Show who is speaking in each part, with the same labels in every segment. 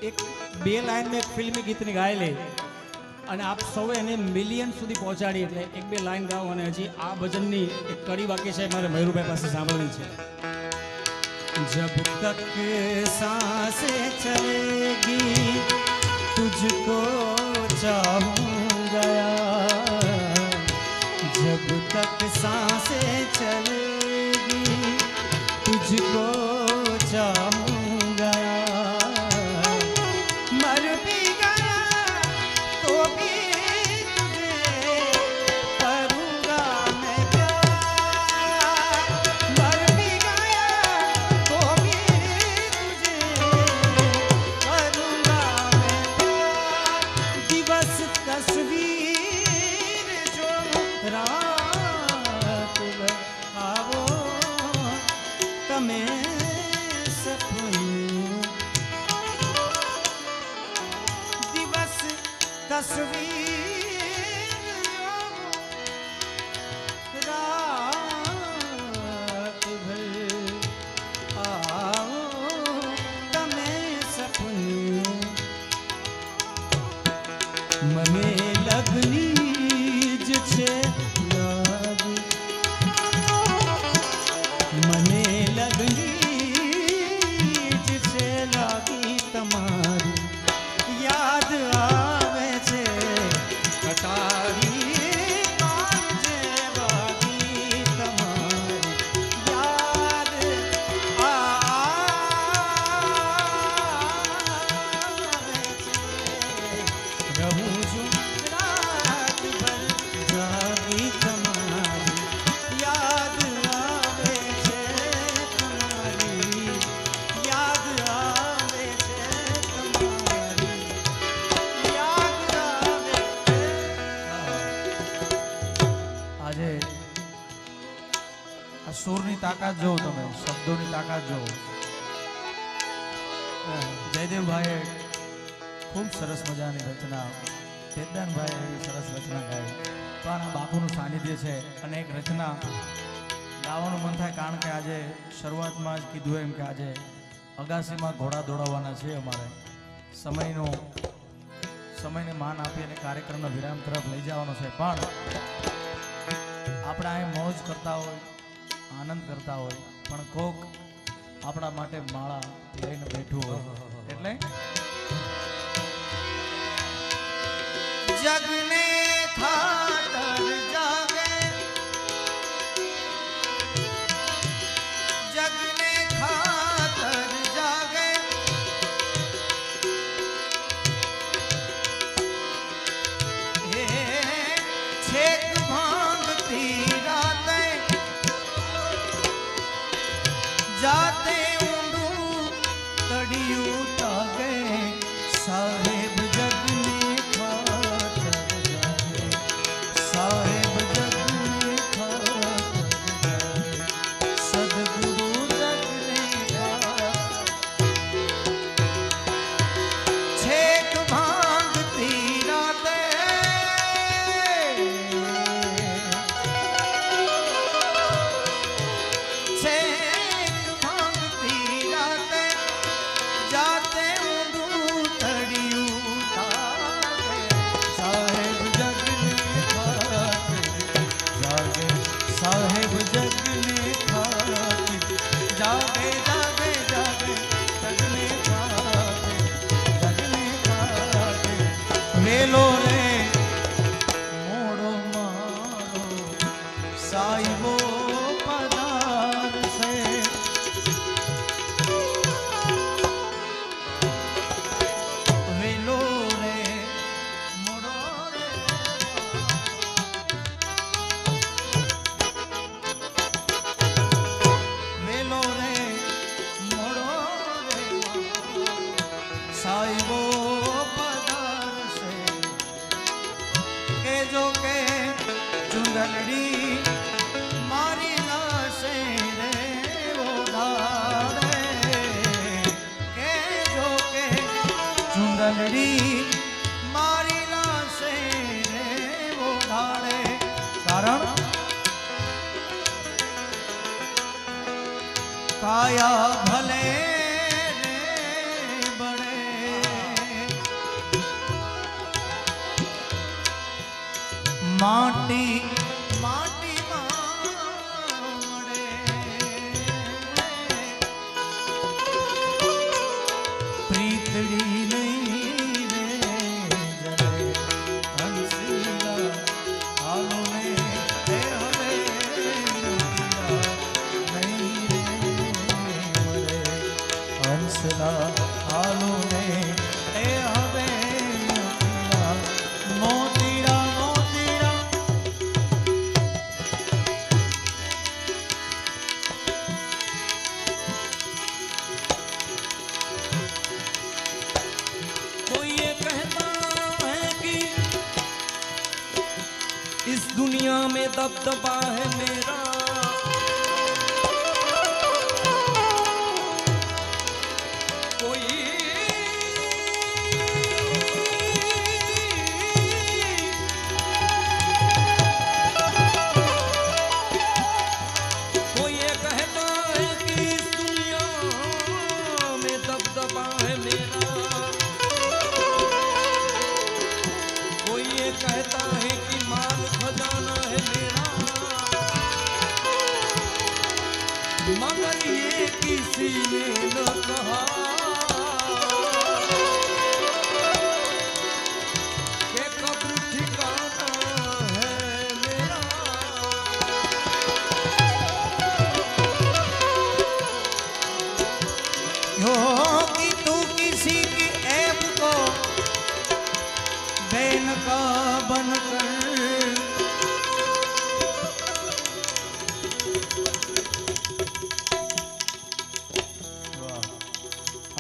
Speaker 1: एक बे लाइन में एक फिल्मी गीतनी गायेली અને આપ સૌએ એને મિલિયન સુધી પહોંચાડી એટલે એક બે લાઈન ગાઓ અને હજી આ ભજનની એક કડી બાકી છે મારે મયુરભાઈ પાસે સાંભળવી છે जब तक सांसें चलेगी तुझको चाहूँगा जब तक सांसें चलेगी तुझको चाहूँगा मर भी गया तो भी तुझे करूँगा मैं प्यार मर भी गया तो भी तुझे करूँगा मैं प्यार दिवस तस्वीर जो रात भर आवो तमे सपन दिवस तस्वीर जो रात भर आओ तमे सपन મને લગની જ છે લાગ મને લગની જ છે લાગી તમારી યાદ આવે છે કટારી કાંજે વાગી તમારી યાદ આવે છે રહું છું રાત ભર જાગી તમારી યાદ આવે છે તમારી યાદ આવે છે તમારી યાદ આવે છે
Speaker 2: આજે આ સુરની તાકાત જોવો તમે, શબ્દોની તાકાત જોવો. જયદેવભાઈએ ખૂબ સરસ મજાની રચના, ચેતનભાઈએ એવી સરસ રચના ગાઈ. પણ આ બાપુનું સાનિધ્ય છે અને એક રચના ગાવાનું મન થાય, કારણ કે આજે શરૂઆતમાં જ કીધું એમ કે આજે અગાસીમાં ઘોડા દોડાવવાના છે. અમારે સમયને માન આપી અને કાર્યક્રમનો વિરામ તરફ લઈ જવાનો છે. પણ આપણે અહીં મોજ કરતા હોય, આનંદ કરતા હોય, પણ કોક આપણા માટે માળા લઈને બેઠું હોય. એટલે
Speaker 1: જગને ખાતર જાગે જગને ખાતર જાગે હે છેક ભાંગતી રાતે જાતે ઊંડું તડિયું તાગે સાહેબ જગને ખાતર જાગે સાહેબ જગને ખાતર જાગે સદગુરુ જગને છેક ભાંગતી રાતે છેક ભાંગતી રાતે જાતે ઊંડું તડિયું તાગે સાહેબ જગને ખાતર જાગે સાહેબ જગને ખાતર જાગે જાગે જાગે જગને ખાતર જગને ખાતર વેલો રે મોડો મારો સાઈબો પધારશે વેલો રે મોડો રે વેલો રે મોડો રે સાઈબો પધારશે કે જો કે ચુંદલડી મારી લાશે રે ઓઢાડે કે જો કે ચુંદલડી મારી લાશે રે ઓઢાડે. કારણ કાયા ભલે રે બળે
Speaker 2: माटी माटी माड़े प्रीतड़ी नहीं रे जरे हंसीला हालों में हे हमें नहीं रे मरे हंसला हालों में हे हमें मोतीड़ा मोतीड़ा
Speaker 3: कोई ये कहता है कि इस दुनिया में दबदबा है मेरा, कोई ये कहता है कि इस दुनिया में दबदबा है मेरा, कोई ये कहता है कि माल खजाना है मेरा, मगर ये किसी ने न कहा कि कब्र ठिकाना है मेरा।
Speaker 2: हो कि तू किसी की ऐब को बेनकाब कर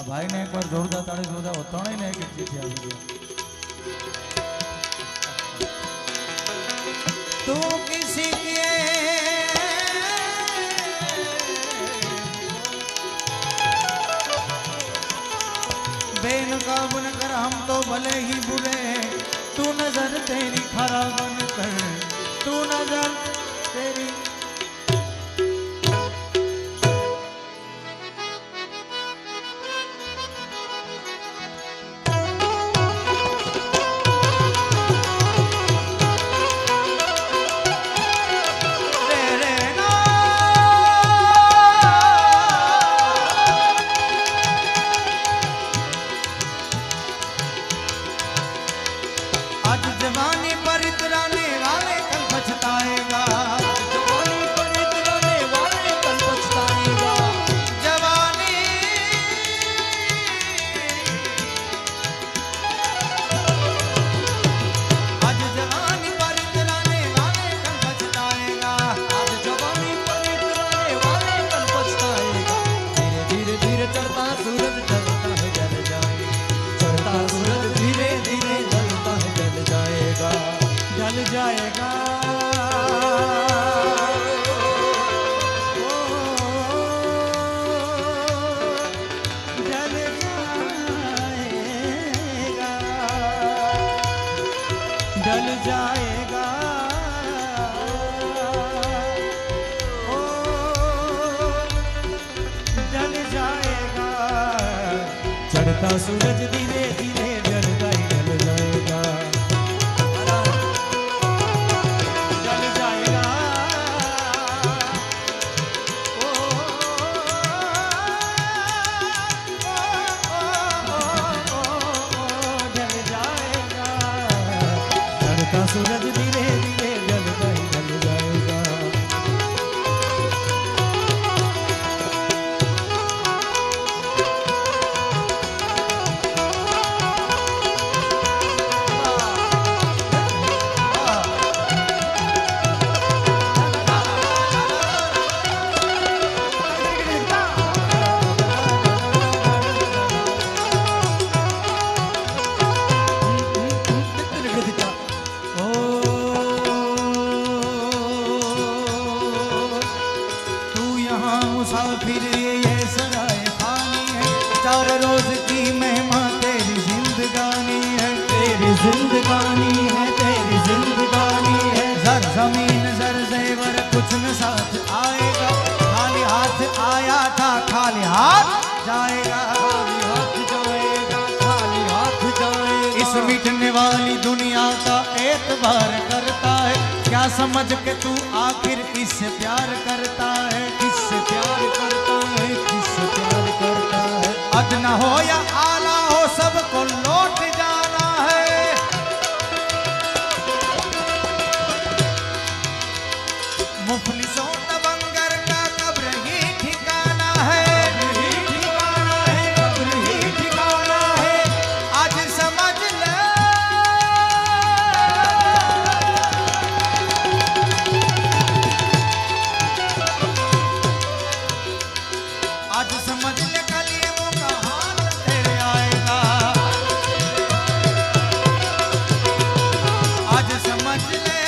Speaker 2: भाई ने एक बार जोरदार ताड़ी जोरदार होता नहीं ना कि चिट्ठी आ गई तू किसी की बेनकाब न कर हम तो भले ही बुरे तू नजर तेरी खराब न कर तू नजर तेरी आज जवानी पर इतराने वाले कल पछताएगा,
Speaker 3: जवानी पर इतराने वाले कल पछताएगा,
Speaker 2: जवानी आज जवानी पर इतराने वाले कल पछताएगा,
Speaker 3: आज जवानी पर इतराने वाले कल पछताएगा। धीरे धीरे धीरे चढ़ता सूरज ढलता है जल जाएगा, चढ़ता सूरज धीरे धीरे ढलता है जल जाएगा,
Speaker 1: जल जाएगा ओ, जल जाएगा जल जाएगा ओ, जल जाएगा चढ़ता सूरज धीरे धीरे जलता ही ढल जाएगा जल जाएगा ओ, जल जाएगा चढ़ता सूरज धीरे धीरे जलता ही ढल जाएगा
Speaker 2: मुसाफिर ये सराय खानी है, चार रोज की मेहमान तेरी जिंदगानी है,
Speaker 1: तेरी जिंदगानी है तेरी जिंदगानी है
Speaker 2: जर जमीन जर जेवर कुछ न साथ आएगा, खाली हाथ आया था खाली हाथ जाएगा,
Speaker 3: खाली हाथ जाएगा, खाली हाथ जाएगा।
Speaker 2: इस मिटने वाली दुनिया का एतबार करता है, क्या समझ के तू आखिर किससे प्यार करता है,
Speaker 3: किससे प्यार करता है, किससे प्यार करता है।
Speaker 2: अदना हो या आला हो सबको लौट जाना है। मुफलिसों दबंगर का कब्र ही ठिकाना है,
Speaker 3: ठिकाना है, कब्र ही ठिकाना है।
Speaker 2: आज समझ ले। आज समझ ले कलीमों का हाल तेरे आएगा। आज समझ ले।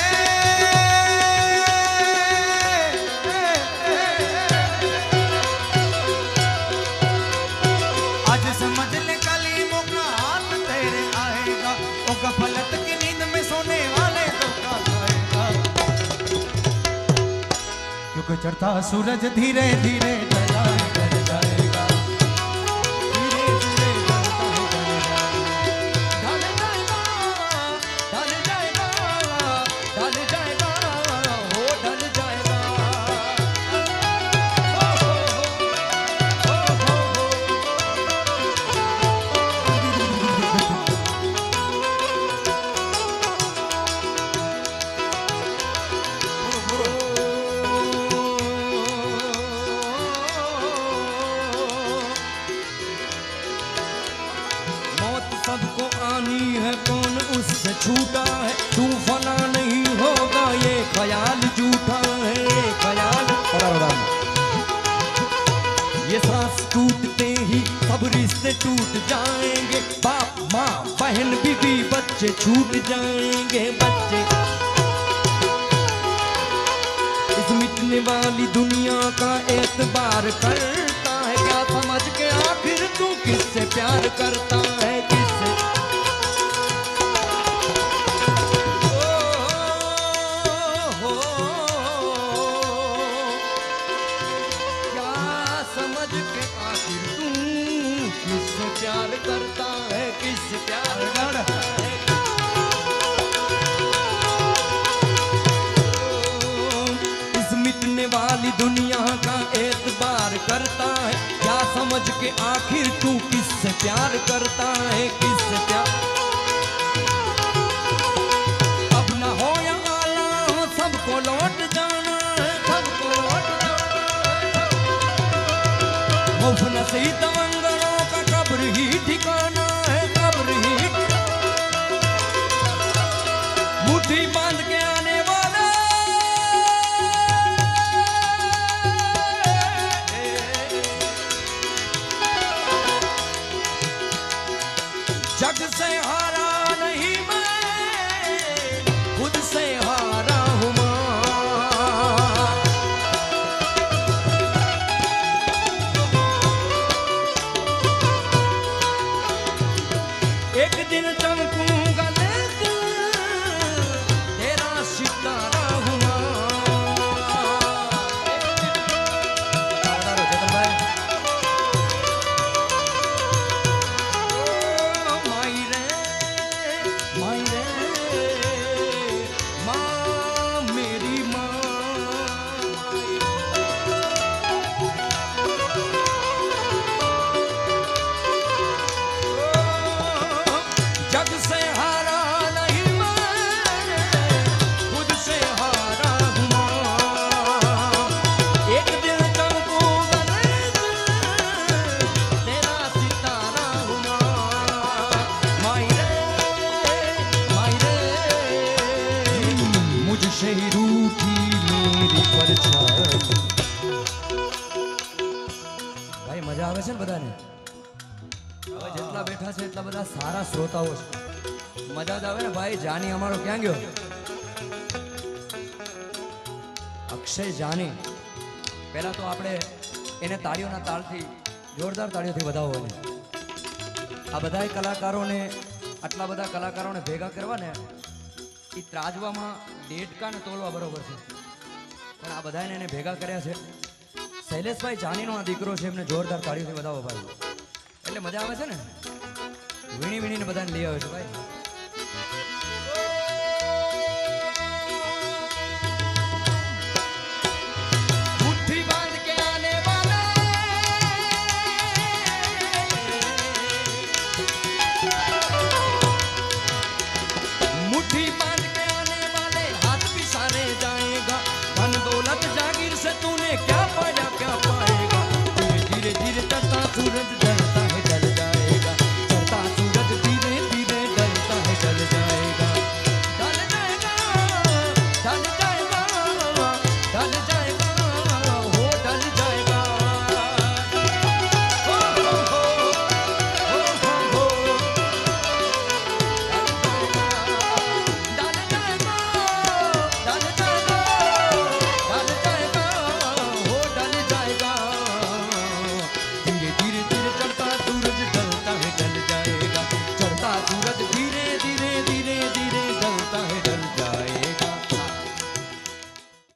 Speaker 2: आज समझ ले कलीमों का हाल तेरे आएगा। ओ गफलत की नींद में सोने वाले को क्या खाएगा। क्योंकि चढ़ता सूरज धीरे धीरे ढला ढल जाएगा।
Speaker 3: धीरे धीरे ढलता है, ढल जाएगा, ढल जाएगा, ढल जाएगा, हो ढल जाएगा। मौत सबको आनी है, कौन उससे छूटा है। तू फना नहीं होगा, ये ख्याल झूठा है, ये ख्याल। ये सांस टूटते ही सब रिश्ते टूट जाएंगे। बाप माँ बहन बीवी बच्चे छूट जाएंगे, बच्चे। इस मिटने वाली दुनिया का एतबार करता है, क्या समझ के आखिर तू किससे प्यार करता है, किससे। ओ, क्या समझ के आखिर तू किससे प्यार करता है, किससे प्यार करता है। इस मिटने वाली दुनिया का एतबार करता है, क्या समझ के आखिर तू किससे प्यार करता है, किससे प्यार। अब ना हो या आला हो सबको लौट जाना है, सबको लौट जाना है। मुफ नसीब दवंगरों का कब्र ही ठिकाना है, कब्र ही। मुट्ठी बांध के आने वाला जग से हारा नहीं मैं, खुद से हारा हूँ माँ। एक दिन चमकूंगा लेकिन तेरा सितारा हूँ माँ। चेतन भाई। माँ मेरी माँ। जग से हारा नहीं मैं, खुद से हारा हूँ माँ। एक दिन चमकूंगा तेरा सितारा हूँ माँ। मुझसे ही रूठी मेरी परछाई। ભાઈ મજા આવે છે ને બધાને? હવે જેટલા બેઠા છે એટલા બધા સારા શ્રોતાઓ છે, મજા જ આવે ને ભાઈ. જાની અમારો ક્યાં ગયો? અક્ષય જાની. પહેલા તો આપણે એને તાળીઓના તાળથી, જોરદાર તાળીઓથી વધાવવાની. આ બધાય કલાકારોને, આટલા બધા કલાકારોને ભેગા કરવા ને એ ત્રાજવામાં દેડકાને તોલવા બરોબર છે, પણ આ બધાને એને ભેગા કર્યા છે. શૈલેષભાઈ જાનીનો આ દીકરો છે, એમને જોરદાર તાળીઓથી વધાવો ભાઈ. એટલે મજા આવે છે ને, વીણી વીણીને બધાને લઈ આવે છે ભાઈ.